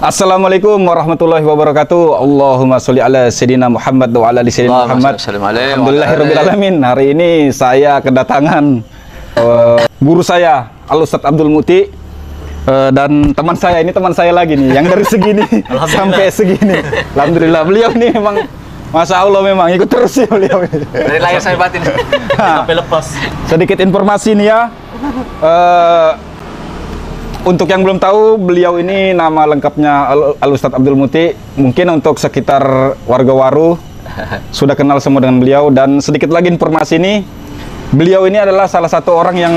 Assalamualaikum warahmatullahi wabarakatuh. Allahumma sholli ala sayyidina Muhammad wa ala ali sayyidina Muhammad. Alhamdulillahirabbil alamin. Hari ini saya kedatangan guru saya Al Ustadz Abdul Muti dan teman saya ini, teman saya lagi nih yang dari segini sampai segini. Alhamdulillah, beliau nih memang Masya Allah, memang ikut terus ya beliau ini. Dari lahir saya batin sampai lepas. Sedikit informasi nih ya. Untuk yang belum tahu, beliau ini nama lengkapnya Al Ustadz Abdul Muti. Mungkin untuk sekitar warga Waru sudah kenal semua dengan beliau. Dan sedikit lagi informasi ini, beliau ini adalah salah satu orang yang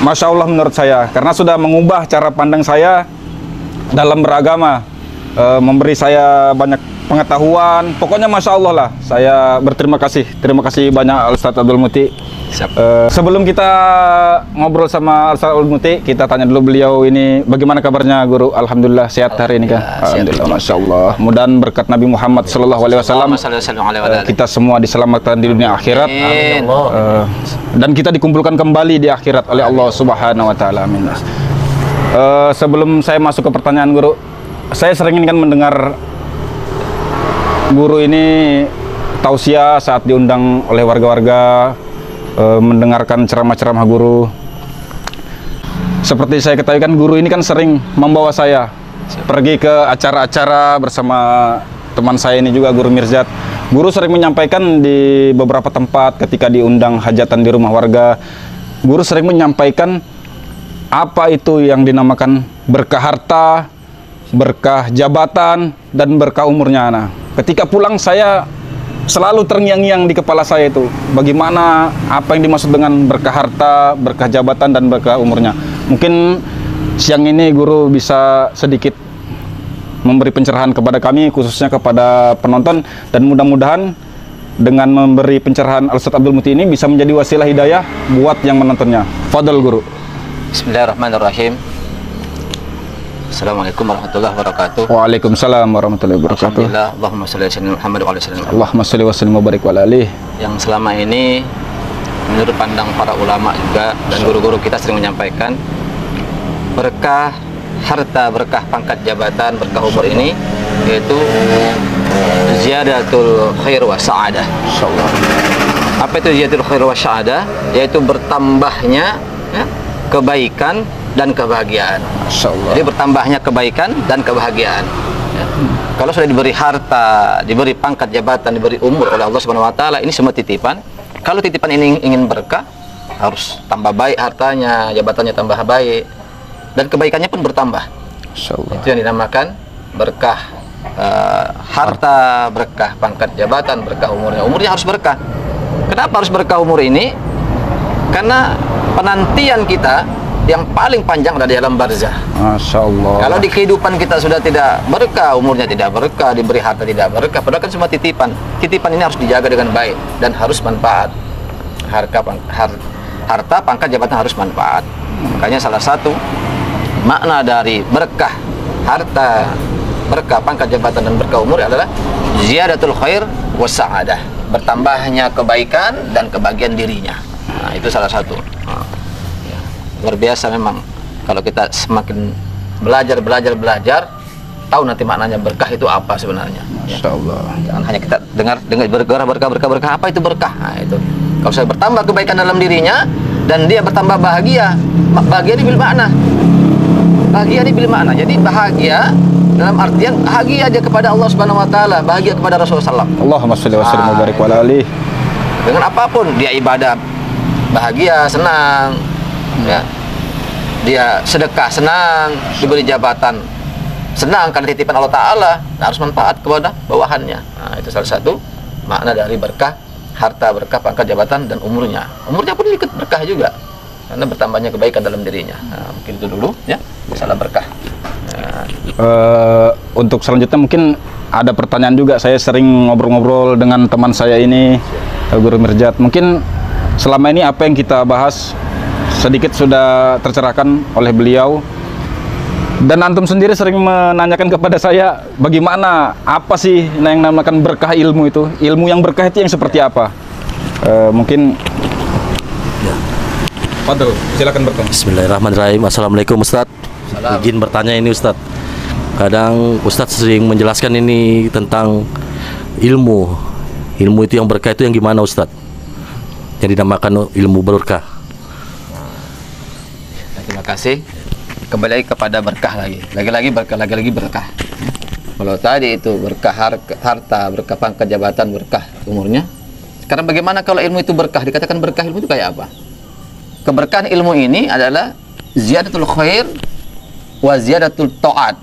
Masya Allah menurut saya, karena sudah mengubah cara pandang saya dalam beragama, memberi saya banyak pengetahuan. Pokoknya Masya Allah lah, saya berterima kasih. Terima kasih banyak Al Ustadz Abdul Muti. Sebelum kita ngobrol sama Al Ustadz Abdul Muti, kita tanya dulu beliau ini bagaimana kabarnya guru. Alhamdulillah sehat hari ini kan. Alhamdulillah, Masya Allah. Mudah-mudahan berkat Nabi Muhammad SAW kita semua diselamatkan di dunia akhirat. Dan kita dikumpulkan kembali di akhirat oleh Allah Subhanahu Wa Taala. Amin. Sebelum saya masuk ke pertanyaan guru, saya sering kan mendengar guru ini tausiah saat diundang oleh warga-warga, mendengarkan ceramah-ceramah guru. Seperti saya ketahui kan, guru ini kan sering membawa saya pergi ke acara-acara bersama teman saya ini juga, Guru Mirzat. Guru sering menyampaikan di beberapa tempat ketika diundang hajatan di rumah warga, guru sering menyampaikan apa itu yang dinamakan berkah harta, berkah jabatan, dan berkah umurnya. Nah, ketika pulang saya selalu terngiang-ngiang di kepala saya itu, bagaimana, apa yang dimaksud dengan berkah harta, berkah jabatan, dan berkah umurnya. Mungkin siang ini guru bisa sedikit memberi pencerahan kepada kami, khususnya kepada penonton, dan mudah-mudahan dengan memberi pencerahan Al Ustadz Abdul Muti ini bisa menjadi wasilah hidayah buat yang menontonnya. Fadal guru. Bismillahirrahmanirrahim. Assalamualaikum warahmatullahi wabarakatuh. Waalaikumsalam warahmatullahi wabarakatuh. Alhamdulillah, Allahumma sholli ala sayyidina Muhammad wa ala sayyidina Muhammad. Allahumma sholli wa sallim wa barik wa ala alihi. Yang selama ini menurut pandang para ulama juga dan guru-guru kita sering menyampaikan, berkah harta, berkah pangkat jabatan, berkah umur ini yaitu ziyadatul khair wa sa'adah. Insyaallah. Apa itu ziyadatul khair wa sa'adah? Yaitu bertambahnya kebaikan dan kebahagiaan. Jadi bertambahnya kebaikan dan kebahagiaan. Ya. Kalau sudah diberi harta, diberi pangkat jabatan, diberi umur oleh Allah Subhanahu Wa Taala, ini semua titipan. Kalau titipan ini ingin berkah, harus tambah baik hartanya, jabatannya tambah baik, dan kebaikannya pun bertambah. Itu yang dinamakan berkah harta, berkah pangkat jabatan, berkah umurnya. Umurnya harus berkah. Kenapa harus berkah umur ini? Karena penantian kita yang paling panjang ada di alam barzah. Masya Allah. Kalau di kehidupan kita sudah tidak berkah, umurnya tidak berkah, diberi harta tidak berkah, padahal kan semua titipan. Titipan ini harus dijaga dengan baik dan harus manfaat. Harta, pangkat, jabatan harus manfaat. Makanya salah satu makna dari berkah harta, berkah pangkat jabatan, dan berkah umur adalah ziyadatul khair wa sa'adah. Bertambahnya kebaikan dan kebahagiaan dirinya. Nah, itu salah satu. Luar biasa memang kalau kita semakin belajar tahu nanti maknanya berkah itu apa sebenarnya. Masya Allah. Jangan hanya kita dengar berkah, apa itu berkah. Nah, itu kalau saya bertambah kebaikan dalam dirinya dan dia bertambah bahagia ini bil makna. Bahagia ini bil makna. Jadi bahagia dalam artian bahagia dia kepada Allah Subhanahu Wa Taala, bahagia kepada Rasulullah SAW. Allahumma sholli wa sallim wa barik wa ala alihi. Dengan apapun dia ibadah bahagia, senang. Ya, dia sedekah senang, diberi jabatan senang karena titipan Allah Ta'ala, harus manfaat kepada bawahannya. Nah, itu salah satu makna dari berkah harta, berkah pangkat jabatan, dan umurnya. Umurnya pun ikut berkah juga karena bertambahnya kebaikan dalam dirinya. Nah, mungkin itu dulu ya, masalah berkah. Untuk selanjutnya mungkin ada pertanyaan juga. Saya sering ngobrol-ngobrol dengan teman saya ini, Guru Mirzat. Mungkin selama ini apa yang kita bahas sedikit sudah tercerahkan oleh beliau, dan antum sendiri sering menanyakan kepada saya bagaimana, apa sih yang namakan berkah ilmu itu, ilmu yang berkah itu yang seperti apa. Mungkin Fadl, silakan bertanya. Bismillahirrahmanirrahim. Assalamualaikum Ustadz. Izin bertanya ini Ustadz, kadang Ustadz sering menjelaskan ini tentang ilmu. Ilmu itu yang berkah itu yang gimana Ustadz? Yang dinamakan ilmu berkah. Terima kasih. Kembali lagi kepada berkah lagi. Lagi-lagi berkah, lagi-lagi berkah. Kalau tadi itu berkah harta, berkah pangkat jabatan, berkah umurnya. Sekarang bagaimana kalau ilmu itu berkah? Dikatakan berkah ilmu itu kayak apa? Keberkahan ilmu ini adalah ziyadatul khair wa ziyadatul ta'at.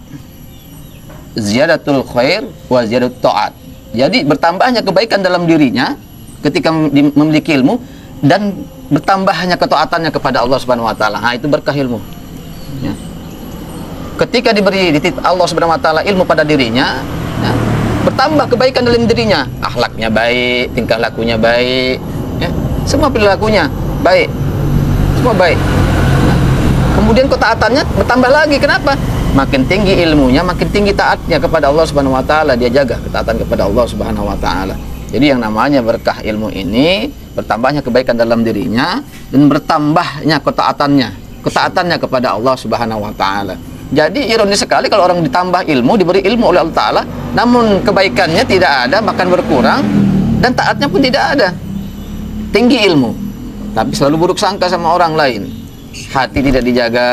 Ziyadatul khair wa ziyadatul ta'at. Jadi bertambahnya kebaikan dalam dirinya ketika memiliki ilmu dan bertambahnya ketaatannya kepada Allah Subhanahu wa taala. Nah, itu berkah ilmu. Ya. Ketika diberi Allah Subhanahu wa taala ilmu pada dirinya, ya, bertambah kebaikan dalam dirinya, akhlaknya baik, tingkah lakunya baik, ya, semua perilakunya baik, semua baik. Nah, kemudian ketaatannya bertambah lagi. Kenapa? Makin tinggi ilmunya, makin tinggi taatnya kepada Allah Subhanahu wa taala, dia jaga ketaatan kepada Allah Subhanahu wa taala. Jadi yang namanya berkah ilmu ini bertambahnya kebaikan dalam dirinya dan bertambahnya ketaatannya kepada Allah Subhanahu wa taala. Jadi ironis sekali kalau orang ditambah ilmu, diberi ilmu oleh Allah Ta'ala, namun kebaikannya tidak ada, bahkan berkurang, dan taatnya pun tidak ada. Tinggi ilmu, tapi selalu buruk sangka sama orang lain. Hati tidak dijaga,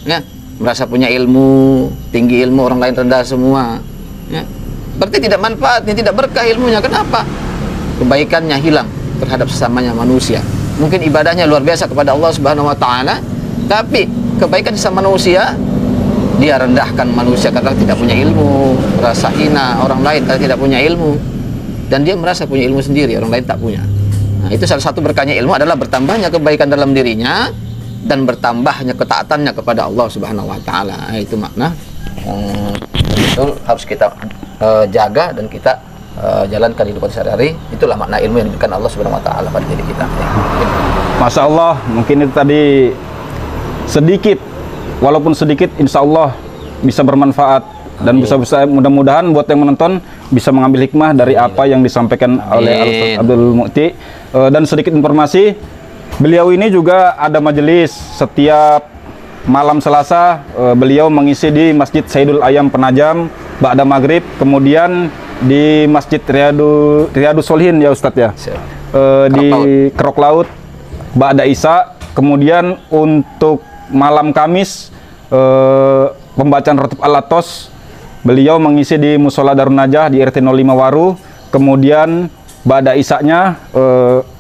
ya, merasa punya ilmu, tinggi ilmu, orang lain rendah semua. Ya. Berarti tidak manfaatnya, tidak berkah ilmunya. Kenapa? Kebaikannya hilang terhadap sesamanya manusia. Mungkin ibadahnya luar biasa kepada Allah Subhanahu wa Ta'ala, tapi kebaikan sesama manusia, dia rendahkan manusia karena tidak punya ilmu, merasa hina orang lain karena tidak punya ilmu, dan dia merasa punya ilmu sendiri, orang lain tak punya. Nah, itu salah satu berkahnya ilmu adalah bertambahnya kebaikan dalam dirinya dan bertambahnya ketaatannya kepada Allah Subhanahu wa taala. Nah, itu makna betul harus kita jaga dan kita jalankan di hidup sehari-hari. Itulah makna ilmu yang diberikan Allah Subhanahu wa taala pada diri kita. Masya Allah, mungkin itu tadi sedikit, walaupun sedikit, insya Allah bisa bermanfaat. Dan bisa mudah-mudahan buat yang menonton bisa mengambil hikmah dari apa yang disampaikan oleh Al-Ustaz Abdul Mu'ti. Dan sedikit informasi, beliau ini juga ada majelis setiap malam Selasa. Beliau mengisi di Masjid Sayyidul Ayam Penajam ba'da maghrib, kemudian di Masjid Riyadus Solihin ya Ustadz ya, di Kerok Laut ba'da Isya. Kemudian untuk malam Kamis pembacaan Rotib Al-Atos beliau mengisi di Musola Darun Najah di RT 05 Waru. Kemudian ba'da Isya-nya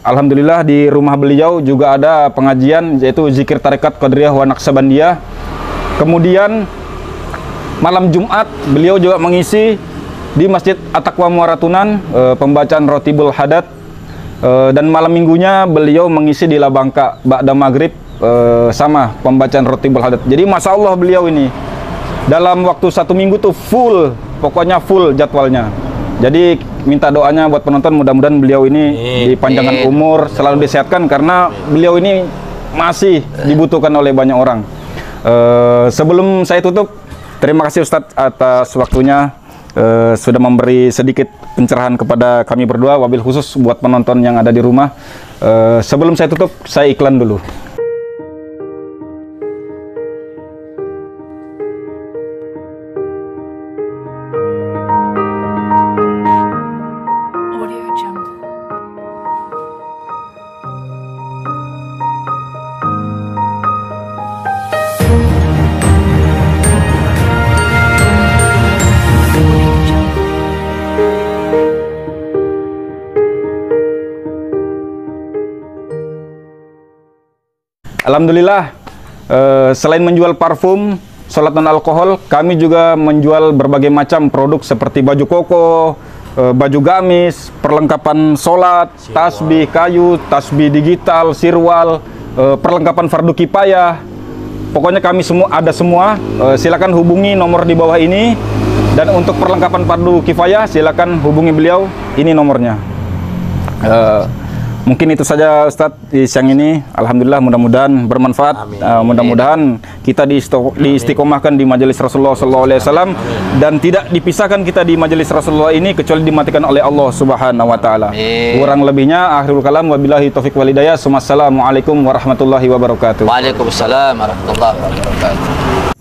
alhamdulillah di rumah beliau juga ada pengajian yaitu zikir tarekat Qadiriyah wa Naqsabandiyah. Kemudian malam Jumat beliau juga mengisi di Masjid At-Taqwa Muaratunan pembacaan Rotibul Hadat. Dan malam minggunya beliau mengisi di Labangka ba'da maghrib sama pembacaan Rotibul Hadat. Jadi masya Allah beliau ini dalam waktu 1 minggu tuh full, pokoknya full jadwalnya. Jadi minta doanya buat penonton, mudah-mudahan beliau ini dipanjangkan umur, selalu disehatkan, karena beliau ini masih dibutuhkan oleh banyak orang. Sebelum saya tutup, terima kasih Ustadz atas waktunya, sudah memberi sedikit pencerahan kepada kami berdua, wabil khusus buat penonton yang ada di rumah. Sebelum saya tutup, saya iklan dulu. Alhamdulillah, selain menjual parfum, sholat non alkohol, kami juga menjual berbagai macam produk seperti baju koko, baju gamis, perlengkapan sholat, tasbih kayu, tasbih digital, sirwal, perlengkapan fardu kifayah. Pokoknya kami semua ada semua. Silakan hubungi nomor di bawah ini. Dan untuk perlengkapan fardu kifayah, silakan hubungi beliau. Ini nomornya. Mungkin itu saja Ustadz di siang ini. Alhamdulillah, mudah-mudahan bermanfaat. Mudah-mudahan kita diistiqomahkan di majelis Rasulullah SAW dan tidak dipisahkan kita di majelis Rasulullah ini kecuali dimatikan oleh Allah Subhanahu wa taala. Kurang lebihnya akhirul kalam, wabillahi taufik wal hidayah. Assalamualaikum warahmatullahi wabarakatuh. Waalaikumsalam warahmatullahi wabarakatuh.